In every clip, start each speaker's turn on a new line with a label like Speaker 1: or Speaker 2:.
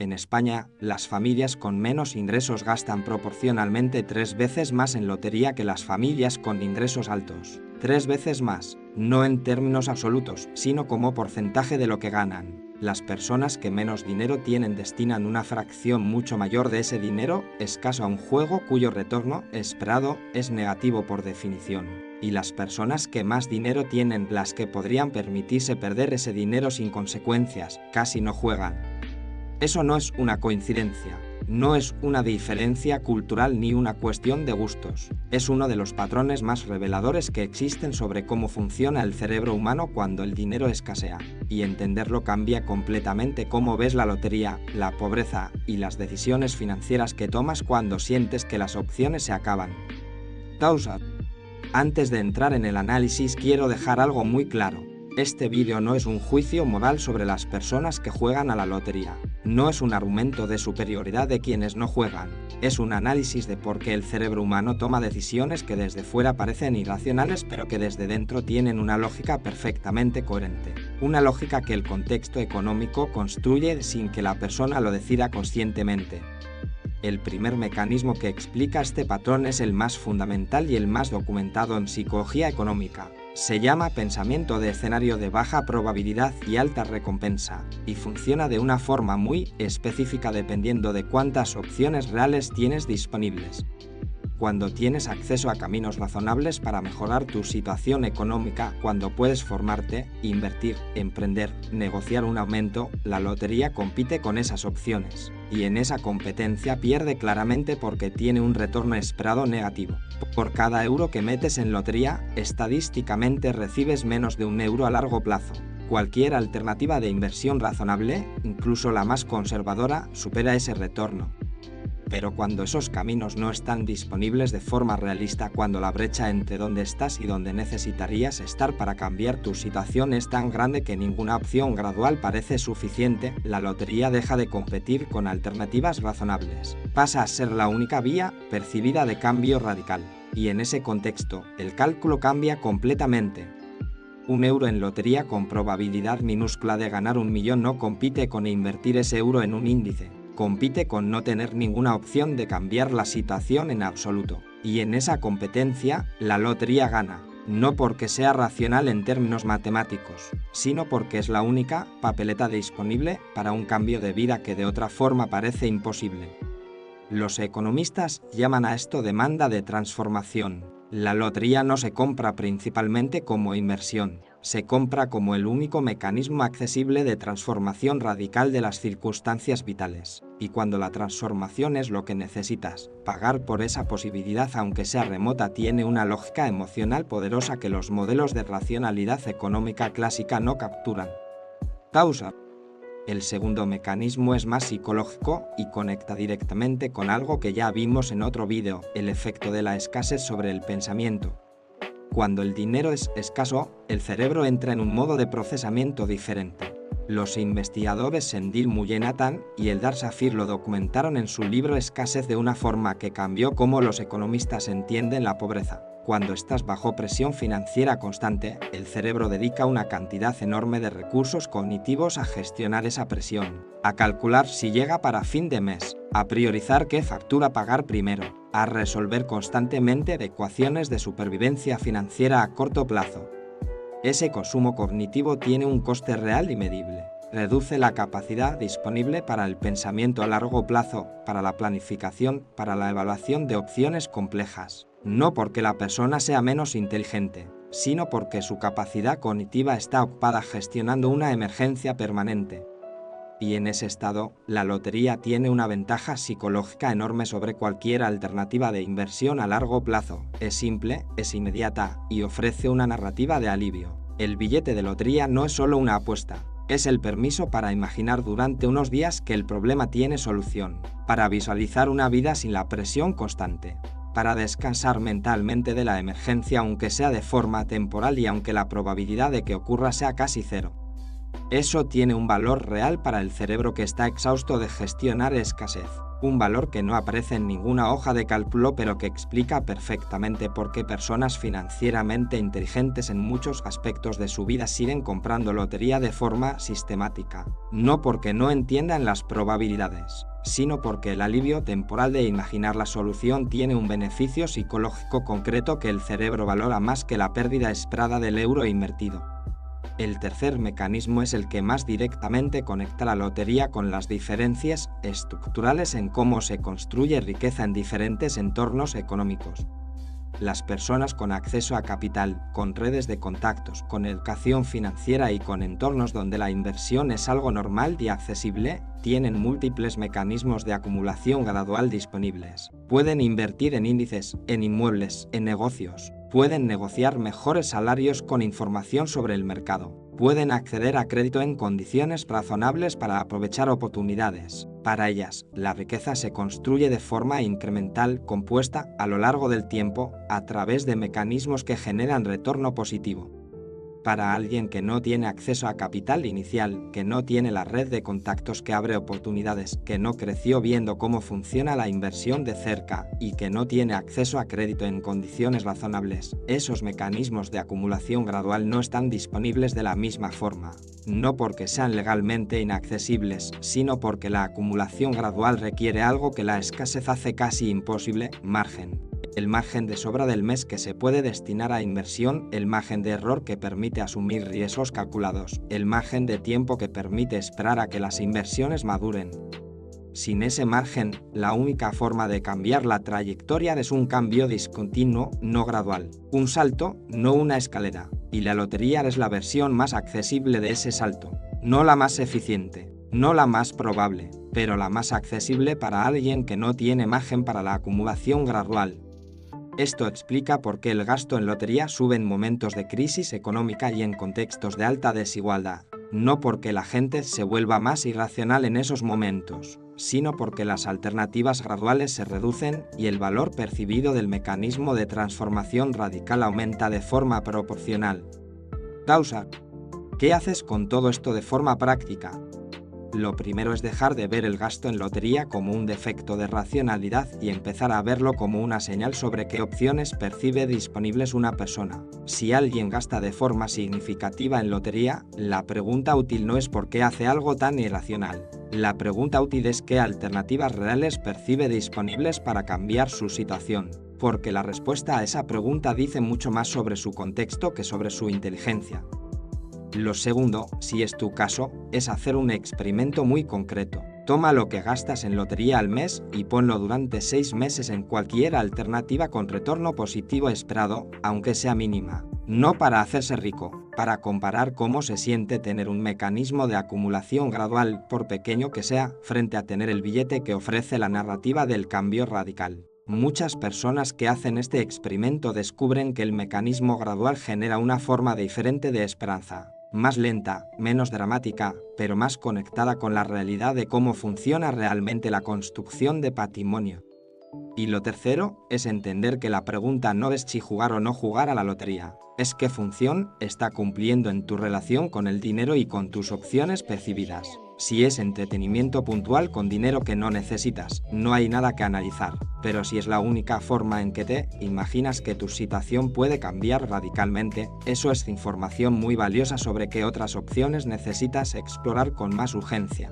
Speaker 1: En España, las familias con menos ingresos gastan proporcionalmente 3 veces más en lotería que las familias con ingresos altos. 3 veces más, no en términos absolutos, sino como porcentaje de lo que ganan. Las personas que menos dinero tienen destinan una fracción mucho mayor de ese dinero escaso a un juego cuyo retorno esperado es negativo por definición. Y las personas que más dinero tienen, las que podrían permitirse perder ese dinero sin consecuencias, casi no juegan. Eso no es una coincidencia, no es una diferencia cultural ni una cuestión de gustos. Es uno de los patrones más reveladores que existen sobre cómo funciona el cerebro humano cuando el dinero escasea. Y entenderlo cambia completamente cómo ves la lotería, la pobreza y las decisiones financieras que tomas cuando sientes que las opciones se acaban. Pausa. Antes de entrar en el análisis quiero dejar algo muy claro. Este vídeo no es un juicio moral sobre las personas que juegan a la lotería. No es un argumento de superioridad de quienes no juegan. Es un análisis de por qué el cerebro humano toma decisiones que desde fuera parecen irracionales pero que desde dentro tienen una lógica perfectamente coherente. Una lógica que el contexto económico construye sin que la persona lo decida conscientemente. El primer mecanismo que explica este patrón es el más fundamental y el más documentado en psicología económica. Se llama pensamiento de escenario de baja probabilidad y alta recompensa, y funciona de una forma muy específica dependiendo de cuántas opciones reales tienes disponibles. Cuando tienes acceso a caminos razonables para mejorar tu situación económica, cuando puedes formarte, invertir, emprender, negociar un aumento, la lotería compite con esas opciones. Y en esa competencia pierde claramente porque tiene un retorno esperado negativo. Por cada euro que metes en lotería, estadísticamente recibes menos de €1 a largo plazo. Cualquier alternativa de inversión razonable, incluso la más conservadora, supera ese retorno. Pero cuando esos caminos no están disponibles de forma realista, cuando la brecha entre donde estás y donde necesitarías estar para cambiar tu situación es tan grande que ninguna opción gradual parece suficiente, la lotería deja de competir con alternativas razonables. Pasa a ser la única vía percibida de cambio radical. Y en ese contexto, el cálculo cambia completamente. €1 en lotería con probabilidad minúscula de ganar 1.000.000 no compite con invertir ese euro en un índice. Compite con no tener ninguna opción de cambiar la situación en absoluto. Y en esa competencia, la lotería gana, no porque sea racional en términos matemáticos, sino porque es la única papeleta disponible para un cambio de vida que de otra forma parece imposible. Los economistas llaman a esto demanda de transformación. La lotería no se compra principalmente como inversión. Se compra como el único mecanismo accesible de transformación radical de las circunstancias vitales. Y cuando la transformación es lo que necesitas, pagar por esa posibilidad aunque sea remota tiene una lógica emocional poderosa que los modelos de racionalidad económica clásica no capturan. Pausa. El segundo mecanismo es más psicológico y conecta directamente con algo que ya vimos en otro vídeo, el efecto de la escasez sobre el pensamiento. Cuando el dinero es escaso, el cerebro entra en un modo de procesamiento diferente. Los investigadores Sendil Muyenathan y Eldar Shafir lo documentaron en su libro Escasez de una forma que cambió cómo los economistas entienden la pobreza. Cuando estás bajo presión financiera constante, el cerebro dedica una cantidad enorme de recursos cognitivos a gestionar esa presión, a calcular si llega para fin de mes, a priorizar qué factura pagar primero, a resolver constantemente ecuaciones de supervivencia financiera a corto plazo. Ese consumo cognitivo tiene un coste real y medible. Reduce la capacidad disponible para el pensamiento a largo plazo, para la planificación, para la evaluación de opciones complejas. No porque la persona sea menos inteligente, sino porque su capacidad cognitiva está ocupada gestionando una emergencia permanente. Y en ese estado, la lotería tiene una ventaja psicológica enorme sobre cualquier alternativa de inversión a largo plazo. Es simple, es inmediata y ofrece una narrativa de alivio. El billete de lotería no es solo una apuesta. Es el permiso para imaginar durante unos días que el problema tiene solución, para visualizar una vida sin la presión constante, para descansar mentalmente de la emergencia aunque sea de forma temporal y aunque la probabilidad de que ocurra sea casi cero. Eso tiene un valor real para el cerebro que está exhausto de gestionar escasez. Un valor que no aparece en ninguna hoja de cálculo, pero que explica perfectamente por qué personas financieramente inteligentes en muchos aspectos de su vida siguen comprando lotería de forma sistemática. No porque no entiendan las probabilidades, sino porque el alivio temporal de imaginar la solución tiene un beneficio psicológico concreto que el cerebro valora más que la pérdida esperada del euro invertido. El tercer mecanismo es el que más directamente conecta la lotería con las diferencias estructurales en cómo se construye riqueza en diferentes entornos económicos. Las personas con acceso a capital, con redes de contactos, con educación financiera y con entornos donde la inversión es algo normal y accesible, tienen múltiples mecanismos de acumulación gradual disponibles. Pueden invertir en índices, en inmuebles, en negocios. Pueden negociar mejores salarios con información sobre el mercado. Pueden acceder a crédito en condiciones razonables para aprovechar oportunidades. Para ellas, la riqueza se construye de forma incremental, compuesta a lo largo del tiempo, a través de mecanismos que generan retorno positivo. Para alguien que no tiene acceso a capital inicial, que no tiene la red de contactos que abre oportunidades, que no creció viendo cómo funciona la inversión de cerca y que no tiene acceso a crédito en condiciones razonables, esos mecanismos de acumulación gradual no están disponibles de la misma forma. No porque sean legalmente inaccesibles, sino porque la acumulación gradual requiere algo que la escasez hace casi imposible: margen. El margen de sobra del mes que se puede destinar a inversión, el margen de error que permite asumir riesgos calculados, el margen de tiempo que permite esperar a que las inversiones maduren. Sin ese margen, la única forma de cambiar la trayectoria es un cambio discontinuo, no gradual. Un salto, no una escalera. Y la lotería es la versión más accesible de ese salto. No la más eficiente, no la más probable, pero la más accesible para alguien que no tiene margen para la acumulación gradual. Esto explica por qué el gasto en lotería sube en momentos de crisis económica y en contextos de alta desigualdad. No porque la gente se vuelva más irracional en esos momentos, sino porque las alternativas graduales se reducen y el valor percibido del mecanismo de transformación radical aumenta de forma proporcional. Causa. ¿Qué haces con todo esto de forma práctica? Lo primero es dejar de ver el gasto en lotería como un defecto de racionalidad y empezar a verlo como una señal sobre qué opciones percibe disponibles una persona. Si alguien gasta de forma significativa en lotería, la pregunta útil no es por qué hace algo tan irracional. La pregunta útil es qué alternativas reales percibe disponibles para cambiar su situación, porque la respuesta a esa pregunta dice mucho más sobre su contexto que sobre su inteligencia. Lo segundo, si es tu caso, es hacer un experimento muy concreto. Toma lo que gastas en lotería al mes y ponlo durante 6 meses en cualquier alternativa con retorno positivo esperado, aunque sea mínima. No para hacerse rico, para comparar cómo se siente tener un mecanismo de acumulación gradual, por pequeño que sea, frente a tener el billete que ofrece la narrativa del cambio radical. Muchas personas que hacen este experimento descubren que el mecanismo gradual genera una forma diferente de esperanza. Más lenta, menos dramática, pero más conectada con la realidad de cómo funciona realmente la construcción de patrimonio. Y lo tercero es entender que la pregunta no es si jugar o no jugar a la lotería, es qué función está cumpliendo en tu relación con el dinero y con tus opciones percibidas. Si es entretenimiento puntual con dinero que no necesitas, no hay nada que analizar, pero si es la única forma en que te imaginas que tu situación puede cambiar radicalmente, eso es información muy valiosa sobre qué otras opciones necesitas explorar con más urgencia.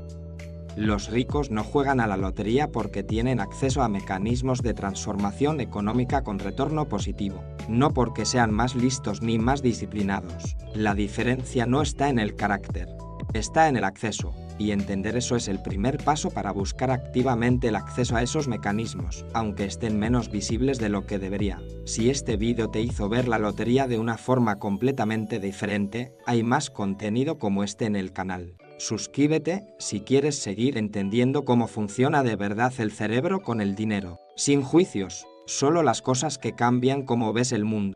Speaker 1: Los ricos no juegan a la lotería porque tienen acceso a mecanismos de transformación económica con retorno positivo, no porque sean más listos ni más disciplinados. La diferencia no está en el carácter, está en el acceso, y entender eso es el primer paso para buscar activamente el acceso a esos mecanismos, aunque estén menos visibles de lo que debería. Si este vídeo te hizo ver la lotería de una forma completamente diferente, hay más contenido como este en el canal. Suscríbete si quieres seguir entendiendo cómo funciona de verdad el cerebro con el dinero. Sin juicios, solo las cosas que cambian cómo ves el mundo.